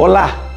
Olá!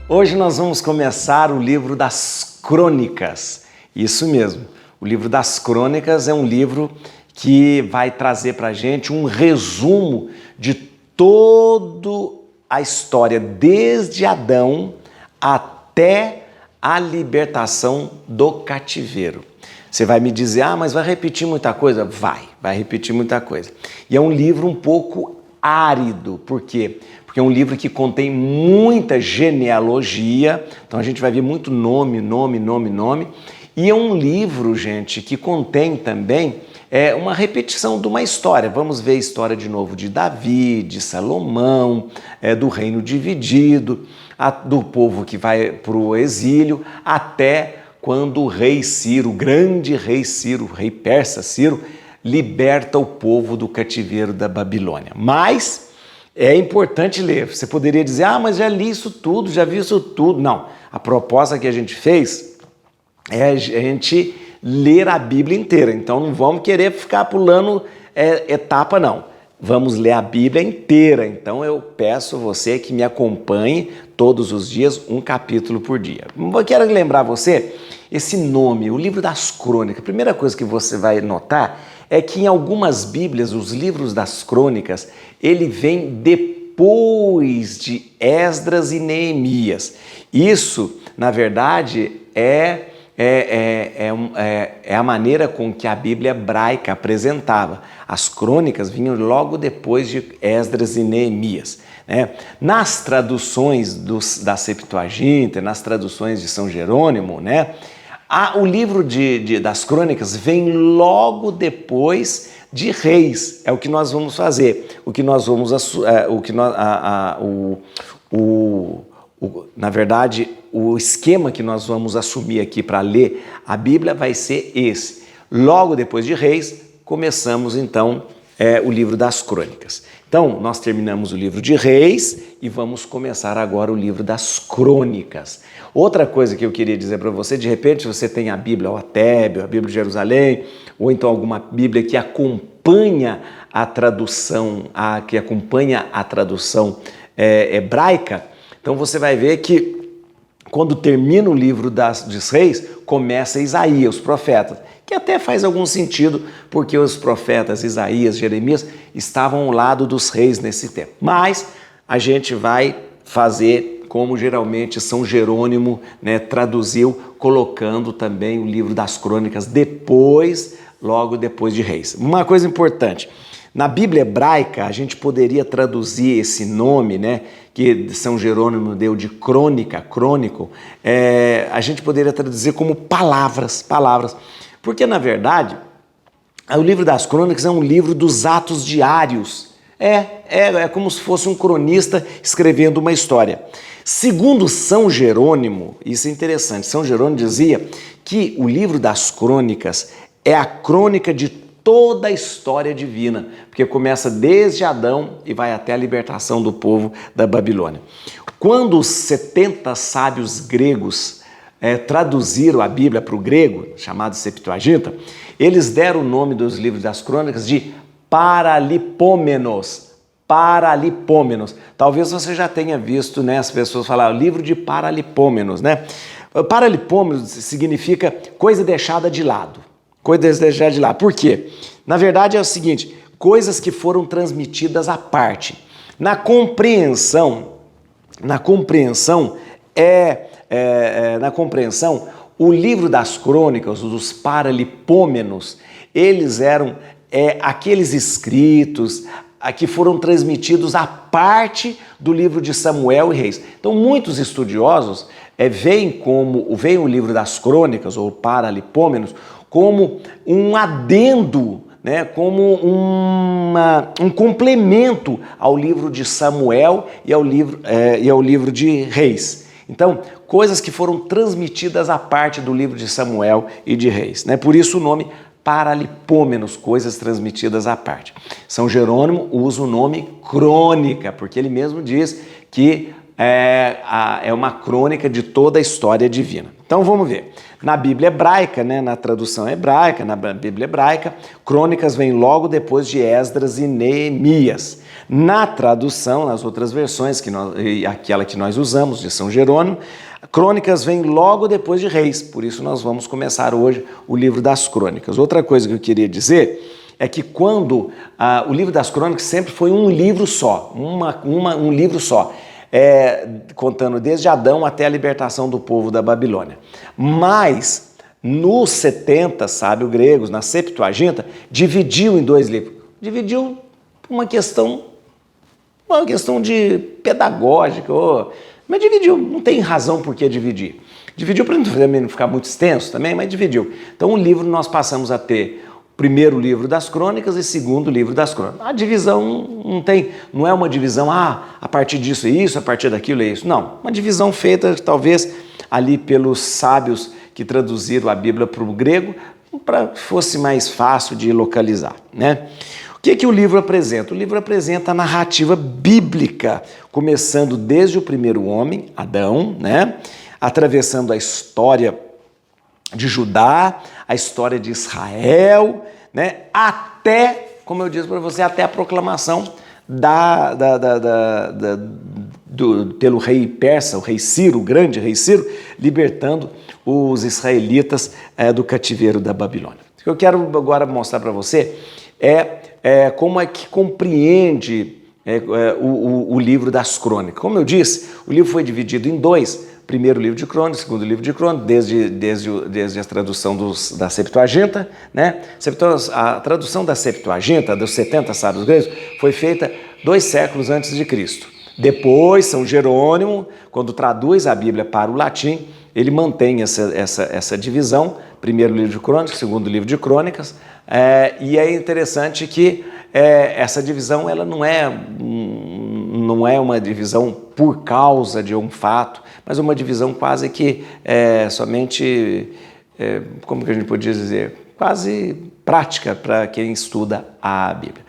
Hoje nós vamos começar o livro das Crônicas. Isso mesmo, o livro das Crônicas é um livro que vai trazer para a gente um resumo de toda a história, desde Adão até a libertação do cativeiro. Você vai me dizer, mas vai repetir muita coisa? Vai repetir muita coisa. E é um livro um pouco árido, por quê? Porque é um livro que contém muita genealogia, então a gente vai ver muito nome, e é um livro, gente, que contém também uma repetição de uma história. Vamos ver a história de novo de Davi, de Salomão, do reino dividido, do povo que vai para o exílio, até quando o rei Ciro, o grande rei Ciro, o rei persa Ciro, liberta o povo do cativeiro da Babilônia. Mas é importante ler. Você poderia dizer, mas já li isso tudo, já vi isso tudo. Não, a proposta que a gente fez é a gente ler a Bíblia inteira. Então não vamos querer ficar pulando etapa, não. Vamos ler a Bíblia inteira. Então eu peço você que me acompanhe todos os dias, um capítulo por dia. Eu quero lembrar você, esse nome, o livro das Crônicas. A primeira coisa que você vai notar é que em algumas Bíblias, os livros das Crônicas, ele vem depois de Esdras e Neemias. Isso, na verdade, é a maneira com que a Bíblia hebraica apresentava. As crônicas vinham logo depois de Esdras e Neemias, né? Nas traduções da Septuaginta, nas traduções de São Jerônimo, né? O livro das crônicas vem logo depois de Reis. É o que nós vamos fazer, na verdade, o esquema que nós vamos assumir aqui para ler a Bíblia vai ser esse. Logo depois de Reis, começamos então o livro das Crônicas. Então, nós terminamos o livro de Reis e vamos começar agora o livro das Crônicas. Outra coisa que eu queria dizer para você, de repente você tem a Bíblia, a Tébio, a Bíblia de Jerusalém, ou então alguma Bíblia que acompanha a tradução, hebraica. Então você vai ver que quando termina o livro dos Reis, começa Isaías, os profetas, que até faz algum sentido, porque os profetas Isaías, Jeremias, estavam ao lado dos reis nesse tempo. Mas a gente vai fazer como geralmente São Jerônimo, né, traduziu, colocando também o livro das Crônicas logo depois de Reis. Uma coisa importante, na Bíblia hebraica, a gente poderia traduzir esse nome, né, que São Jerônimo deu de crônico, a gente poderia traduzir como palavras. Porque, na verdade, o livro das Crônicas é um livro dos atos diários. É como se fosse um cronista escrevendo uma história. Segundo São Jerônimo, isso é interessante, São Jerônimo dizia que o livro das Crônicas é a crônica de toda a história divina, porque começa desde Adão e vai até a libertação do povo da Babilônia. Quando os 70 sábios gregos traduziram a Bíblia para o grego, chamado Septuaginta, eles deram o nome dos livros das crônicas de Paralipômenos. Talvez você já tenha visto, né, as pessoas falar o livro de Paralipômenos, né? Paralipômenos significa coisa deixada de lado. Por quê? Na verdade é o seguinte, coisas que foram transmitidas à parte. Na compreensão, o livro das crônicas, dos Paralipômenos, eles eram aqueles escritos que foram transmitidos à parte do livro de Samuel e Reis. Então, muitos estudiosos veem o livro das crônicas, ou Paralipômenos, como um adendo, né, como um complemento ao livro de Samuel e ao livro de Reis. Então, coisas que foram transmitidas à parte do livro de Samuel e de Reis, né? Por isso o nome Paralipômenos, coisas transmitidas à parte. São Jerônimo usa o nome crônica, porque ele mesmo diz que é uma crônica de toda a história divina. Então vamos ver. Na Bíblia hebraica, né, na tradução hebraica, na Bíblia hebraica, crônicas vem logo depois de Esdras e Neemias. Na tradução, nas outras versões, aquela que nós usamos, de São Jerônimo, crônicas vem logo depois de Reis. Por isso nós vamos começar hoje o livro das crônicas. Outra coisa que eu queria dizer é que quando o livro das crônicas sempre foi um livro só, um livro só. Contando desde Adão até a libertação do povo da Babilônia. Mas, nos 70 sábios gregos, na Septuaginta, dividiu em 2 livros. Dividiu por uma questão de pedagógica, mas dividiu, não tem razão por que dividir. Dividiu para não ficar muito extenso também, mas dividiu. Então, o livro nós passamos a ter primeiro livro das crônicas e segundo livro das crônicas. A divisão não é uma divisão, a partir disso é isso, a partir daquilo é isso. Não, uma divisão feita talvez ali pelos sábios que traduziram a Bíblia para o grego, para que fosse mais fácil de localizar, né? O que o livro apresenta? O livro apresenta a narrativa bíblica, começando desde o primeiro homem, Adão, né? Atravessando a história de Judá, a história de Israel, né? Até, como eu disse para você, até a proclamação pelo rei persa, o rei Ciro, o grande rei Ciro, libertando os israelitas do cativeiro da Babilônia. O que eu quero agora mostrar para você é como é que compreende o livro das crônicas. Como eu disse, o livro foi dividido em 2. Primeiro livro de crônicas, segundo livro de crônicas, desde a tradução da Septuaginta, né? A tradução da Septuaginta, dos 70 sábios gregos, foi feita 2 séculos antes de Cristo. Depois, São Jerônimo, quando traduz a Bíblia para o latim, ele mantém essa divisão, primeiro livro de crônicas, segundo livro de crônicas, e é interessante que essa divisão ela não é uma divisão por causa de um fato, mas uma divisão quase que somente, como que a gente podia dizer, quase prática para quem estuda a Bíblia,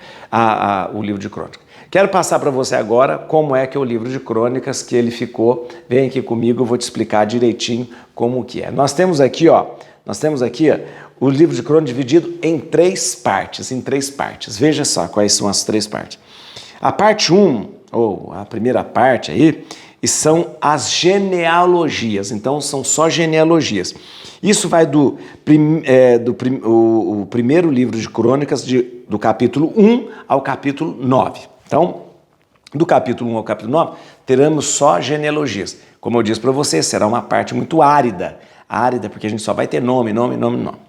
o livro de crônicas. Quero passar para você agora como é que é o livro de crônicas que ele ficou. Vem aqui comigo, eu vou te explicar direitinho como que é. Nós temos aqui, o livro de crônicas dividido em 3 partes, Veja só quais são as 3 partes. A parte 1, ou a primeira parte aí, são as genealogias. Então, são só genealogias. Isso vai o primeiro livro de crônicas, do capítulo 1 ao capítulo 9. Então, do capítulo 1 ao capítulo 9, teremos só genealogias. Como eu disse para você, será uma parte muito árida, porque a gente só vai ter nome,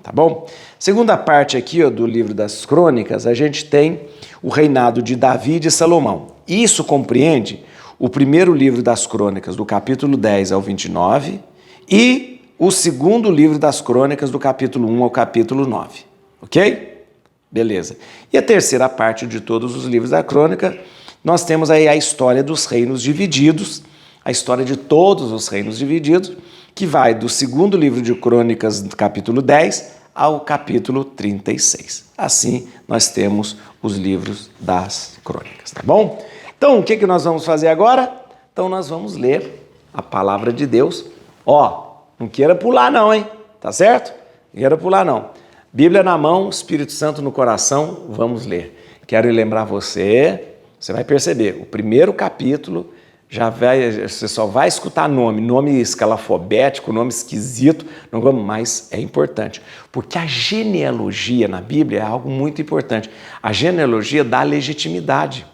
tá bom? Segunda parte aqui do livro das crônicas, a gente tem o reinado de Davi e de Salomão. Isso compreende o primeiro livro das crônicas, do capítulo 10 ao 29, e o segundo livro das crônicas, do capítulo 1 ao capítulo 9, ok? Beleza. E a terceira parte de todos os livros da crônica, nós temos aí a história dos reinos divididos, a história de todos os reinos divididos, que vai do segundo livro de crônicas, do capítulo 10 ao capítulo 36. Assim, nós temos os livros das crônicas, tá bom? Então, o que nós vamos fazer agora? Então, nós vamos ler a palavra de Deus. Não queira pular não, hein? Tá certo? Não queira pular não. Bíblia na mão, Espírito Santo no coração, vamos ler. Quero lembrar você vai perceber, o primeiro capítulo, você só vai escutar nome escalafobético, nome esquisito, mas é importante, porque a genealogia na Bíblia é algo muito importante. A genealogia dá legitimidade,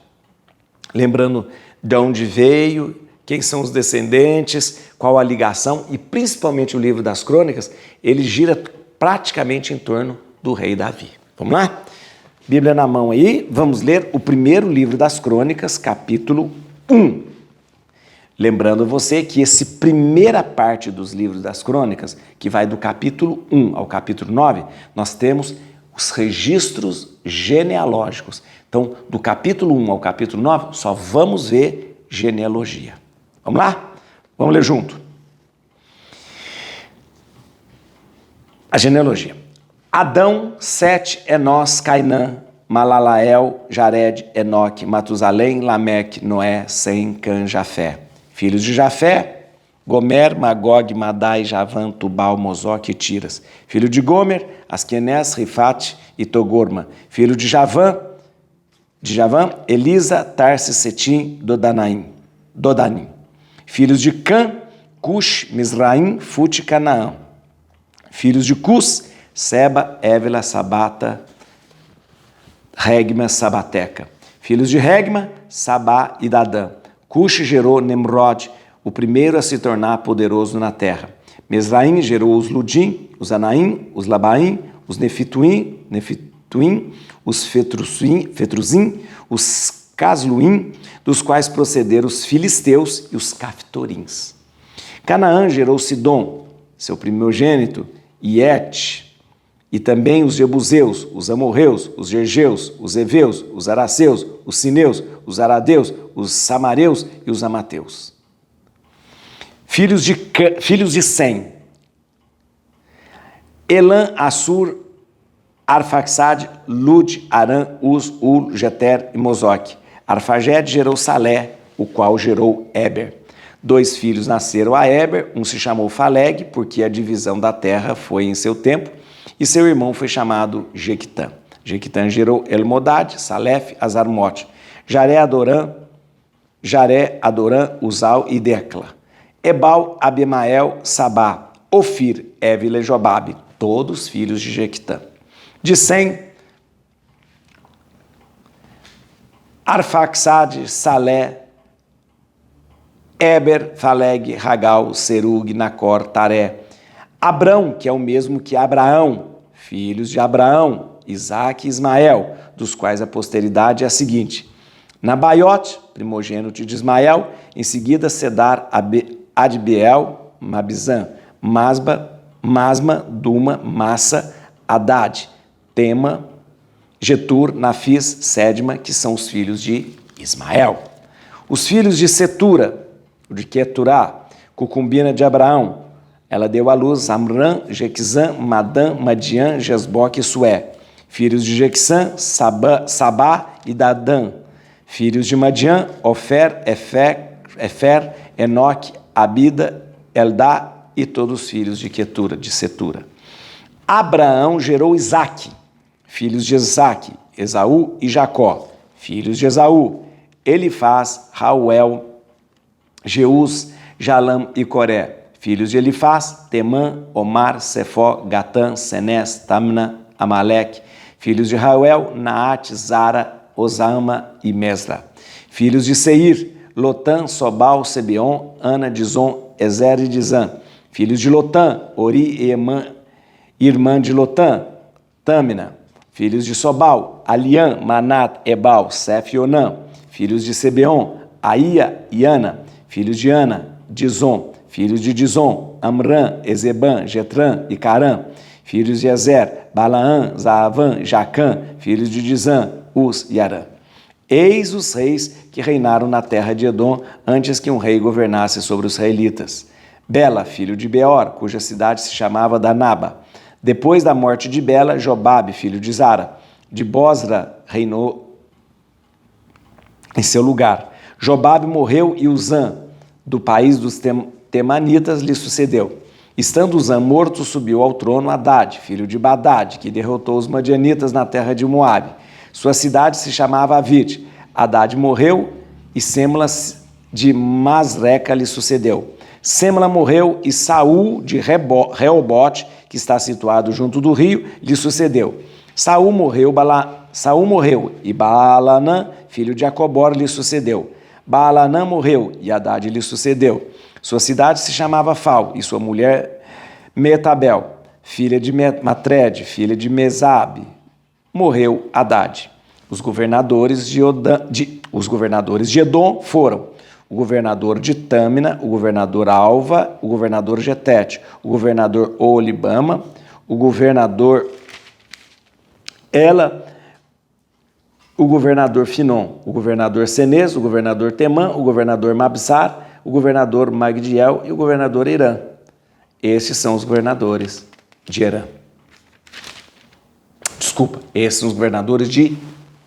lembrando de onde veio, quem são os descendentes, qual a ligação, e principalmente o livro das crônicas, ele gira praticamente em torno do rei Davi. Vamos lá? Bíblia na mão aí, vamos ler o primeiro livro das crônicas, capítulo 1. Lembrando você que essa primeira parte dos livros das crônicas, que vai do capítulo 1 ao capítulo 9, nós temos os registros genealógicos. Então, do capítulo 1 ao capítulo 9, só vamos ver genealogia. Vamos lá? Vamos ler junto. A genealogia. Adão, Sete, Enós, Cainã, Malalael, Jared, Enoque, Matusalém, Lameque, Noé, Sem, Cã, Jafé. Filhos de Jafé, Gomer, Magog, Madai, Javã, Tubal, Mozoque e Tiras. Filho de Gomer, Askenés, Rifate e Togorma. Filho de Javã, Elisa, Tarsis, Setim, Dodanim. Filhos de Cã, Cush, Misraim, Fute e Canaã. Filhos de Cus, Seba, Évila, Sabata, Regma, Sabateca. Filhos de Regma, Sabá e Dadã. Cush gerou Nemrod, o primeiro a se tornar poderoso na terra. Misraim gerou os Ludim, os Anaim, os Labaim, os Nefituim, os Fetruzim, os Casluim, dos quais procederam os filisteus e os Caftorins. Canaã gerou Sidom, seu primogênito, e Et, e também os Jebuseus, os Amorreus, os Gergeus, os Eveus, os Araceus, os Sineus, os Aradeus, os Samareus e os Amateus. Filhos de Sem: Elam, Assur, Arfaxad, Lud, Aram, Uz, Ul, Jeter e Mozoque. Arfaged gerou Salé, o qual gerou Éber. 2 filhos nasceram a Éber, um se chamou Faleg, porque a divisão da terra foi em seu tempo, e seu irmão foi chamado Jequitã. Jequitã gerou Elmodad, Salef, Azarmote, Jaré, Adorã, Uzal e Decla. Ebal, Abimael, Sabá, Ofir, Évila e Jobabe, todos filhos de Jequitã. De Sem: Arfaxad, Salé, Éber, Faleg, Ragal, Serug, Nacor, Taré. Abrão, que é o mesmo que Abraão, filhos de Abraão, Isaque e Ismael, dos quais a posteridade é a seguinte: Nabaiote, primogênito de Ismael, em seguida Cedar, Adbeel, Mabizã, Masma, Duma, Massa, Haddad, Tema, Getur, Nafis, Sedma, que são os filhos de Ismael. Os filhos de Setura, de Queturá, concubina de Abraão, ela deu à luz Amram, Jequizã, Madã, Madian, Jesboque e Sué. Filhos de Jequizã, Sabá e Dadã. Filhos de Madian, Ofer, Efer, Enoque, Abida, Eldá e todos os filhos de Setura. Abraão gerou Isaque. Filhos de Isaque, Esaú e Jacó. Filhos de Esaú, Elifaz, Rauel, Jeus, Jalam e Coré. Filhos de Elifaz, Temã, Omar, Sefó, Gatã, Senés, Tamna, Amaleque. Filhos de Rauel, Naate, Zara, Osama e Mesra. Filhos de Seir, Lotã, Sobal, Sebeon, Ana, Dizon, Ezer e Dizã. Filhos de Lotã, Ori e Emã, irmã de Lotã, Tâmina. Filhos de Sobal, Aliã, Manat, Ebal, Sef e Onã. Filhos de Sebeon, Aia e Ana. Filhos de Ana, Dizon. Filhos de Dizon, Amram, Ezeban, Jetran e Carã. Filhos de Ezer, Balaã, Zaavã, Jacã. Filhos de Dizã, Uz e Arã. Eis os reis que reinaram na terra de Edom antes que um rei governasse sobre os israelitas. Bela, filho de Beor, cuja cidade se chamava Danaba. Depois da morte de Bela, Jobabe, filho de Zara, de Bosra, reinou em seu lugar. Jobabe morreu e Uzã, do país dos Temanitas, lhe sucedeu. Estando Uzã morto, subiu ao trono Haddad, filho de Badad, que derrotou os madianitas na terra de Moabe. Sua cidade se chamava Avit. Haddad morreu e Semla de Masreca lhe sucedeu. Semla morreu e Saul de Reobote, que está situado junto do rio, lhe sucedeu. Saul morreu e Baalanã, filho de Acobor, lhe sucedeu. Baalanã morreu e Haddad lhe sucedeu. Sua cidade se chamava Fal, e sua mulher Metabel, filha de Matred, filha de Mesabe. Morreu Haddad. Os governadores de Edom foram o governador de Tâmina, o governador Alva, o governador Getete, o governador Olibama, o governador Ela, o governador Finom, o governador Senês, o governador Temã, o governador Mabsar, o governador Magdiel e o governador Irã. Esses são os governadores de Irã. Desculpa, esses são os governadores de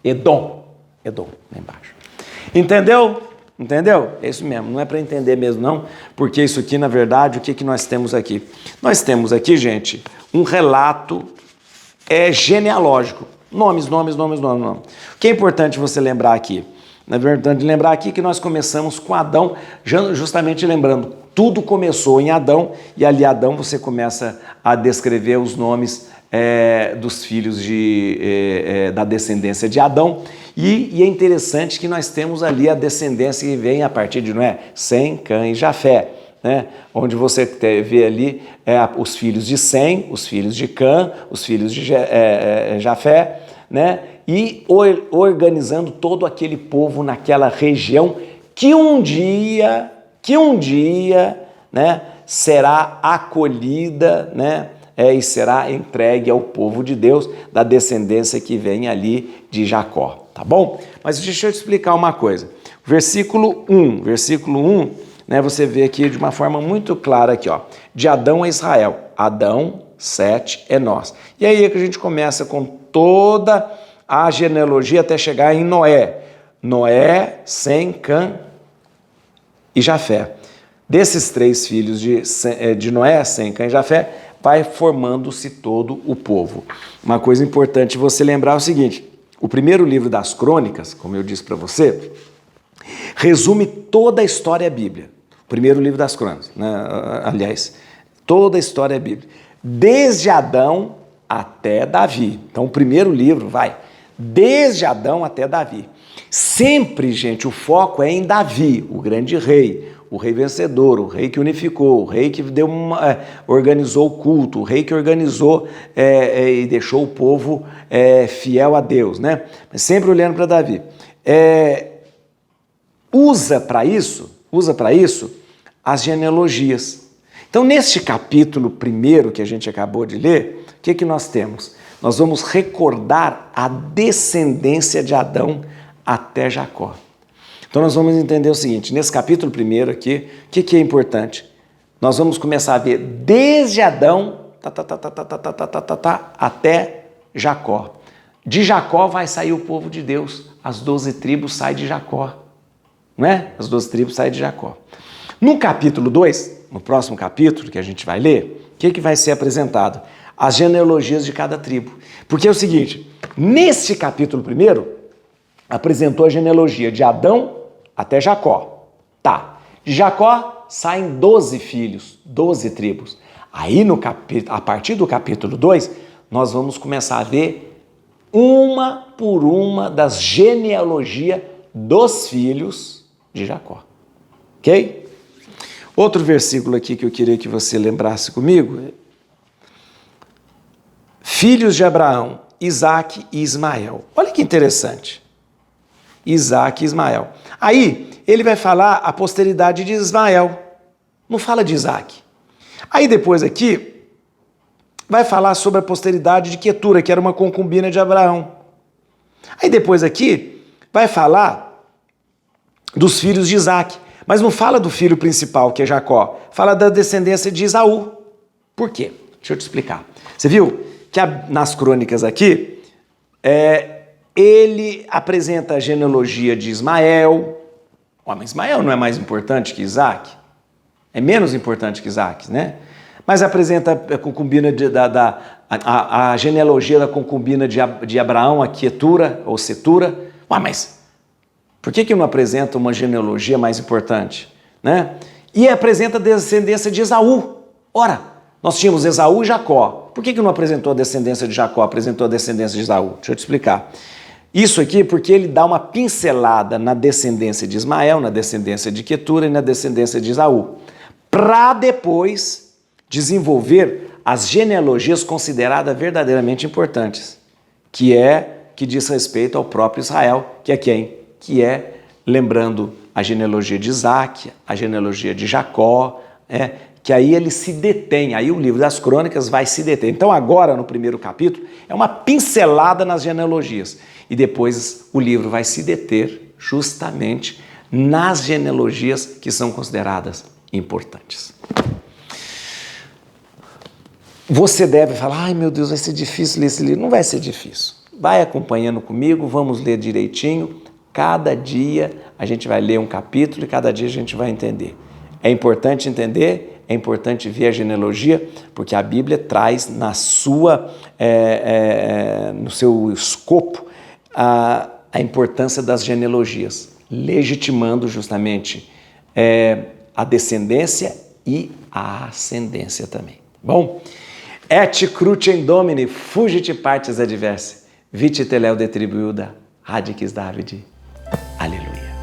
Edom. Edom, lá embaixo. Entendeu? Entendeu? É isso mesmo, não é para entender mesmo não, porque isso aqui, na verdade, o que que nós temos aqui? Nós temos aqui, gente, um relato genealógico. Nomes. O que é importante você lembrar aqui? Na verdade, lembrar aqui que nós começamos com Adão, justamente lembrando, tudo começou em Adão, e ali Adão você começa a descrever os nomes dos filhos da descendência de Adão, e é interessante que nós temos ali a descendência que vem a partir de Noé, Sem, Cã e Jafé, né? Onde você vê ali os filhos de Sem, os filhos de Cã, os filhos de Jafé, né? E organizando todo aquele povo naquela região que um dia, né, será acolhida, né, e será entregue ao povo de Deus, da descendência que vem ali de Jacó, tá bom? Mas deixa eu te explicar uma coisa. Versículo 1, né, você vê aqui de uma forma muito clara aqui, ó, de Adão a Israel. Adão, Sete, Enós. E aí é que a gente começa com toda a genealogia até chegar em Noé. Noé, Sem, Cã e Jafé. Desses três filhos de Noé, Sem, Cã e Jafé, vai formando-se todo o povo. Uma coisa importante você lembrar é o seguinte, o primeiro livro das Crônicas, como eu disse para você, resume toda a história bíblica. O primeiro livro das Crônicas, né? Aliás, toda a história bíblica. Desde Adão até Davi. Então, o primeiro livro vai desde Adão até Davi. Sempre, gente, o foco é em Davi, o grande rei, o rei vencedor, o rei que unificou, o rei que organizou o culto, o rei que organizou e deixou o povo fiel a Deus, né? Mas sempre olhando para Davi. Usa para isso as genealogias. Então, neste capítulo primeiro que a gente acabou de ler, o que nós temos? Nós vamos recordar a descendência de Adão até Jacó. Então nós vamos entender o seguinte, nesse capítulo primeiro aqui, o que é importante? Nós vamos começar a ver desde Adão até Jacó. De Jacó vai sair o povo de Deus, as 12 tribos saem de Jacó, não é? As 12 tribos saem de Jacó. No capítulo 2, no próximo capítulo que a gente vai ler, o que vai ser apresentado? As genealogias de cada tribo. Porque é o seguinte, nesse capítulo primeiro, apresentou a genealogia de Adão até Jacó. Tá, de Jacó saem 12 filhos, 12 tribos. Aí, a partir do capítulo 2, nós vamos começar a ver uma por uma das genealogias dos filhos de Jacó. Ok? Outro versículo aqui que eu queria que você lembrasse comigo. Filhos de Abraão, Isaque e Ismael. Olha que interessante. Isaque e Ismael. Aí, ele vai falar a posteridade de Ismael. Não fala de Isaque. Aí depois aqui, vai falar sobre a posteridade de Quetura, que era uma concubina de Abraão. Aí depois aqui, vai falar dos filhos de Isaque. Mas não fala do filho principal, que é Jacó. Fala da descendência de Esaú. Por quê? Deixa eu te explicar. Você viu que nas crônicas aqui, ele apresenta a genealogia de Ismael. Mas Ismael não é mais importante que Isaque? É menos importante que Isaque, né? Mas apresenta a concubina a genealogia da concubina de Abraão, a Quetura ou Setura. Mas por que não apresenta uma genealogia mais importante, né? E apresenta a descendência de Esaú. Ora, nós tínhamos Esaú e Jacó. Por que não apresentou a descendência de Jacó, apresentou a descendência de Esaú? Deixa eu te explicar. Isso aqui porque ele dá uma pincelada na descendência de Ismael, na descendência de Quetura e na descendência de Esaú, para depois desenvolver as genealogias consideradas verdadeiramente importantes, que diz respeito ao próprio Israel, que é quem? Que é, lembrando, a genealogia de Isaque, a genealogia de Jacó, que aí ele se detém, aí o livro das Crônicas vai se deter. Então agora, no primeiro capítulo, é uma pincelada nas genealogias, e depois o livro vai se deter justamente nas genealogias que são consideradas importantes. Você deve falar, ai meu Deus, vai ser difícil ler esse livro. Não vai ser difícil. Vai acompanhando comigo, vamos ler direitinho, cada dia a gente vai ler um capítulo e cada dia a gente vai entender. É importante entender, é importante ver a genealogia, porque a Bíblia traz no seu escopo a importância das genealogias, legitimando justamente a descendência e a ascendência também. Bom, et crucem Domini, fugit partes adversae, vite teleo de tribuilda, radicis Davidi. Aleluia.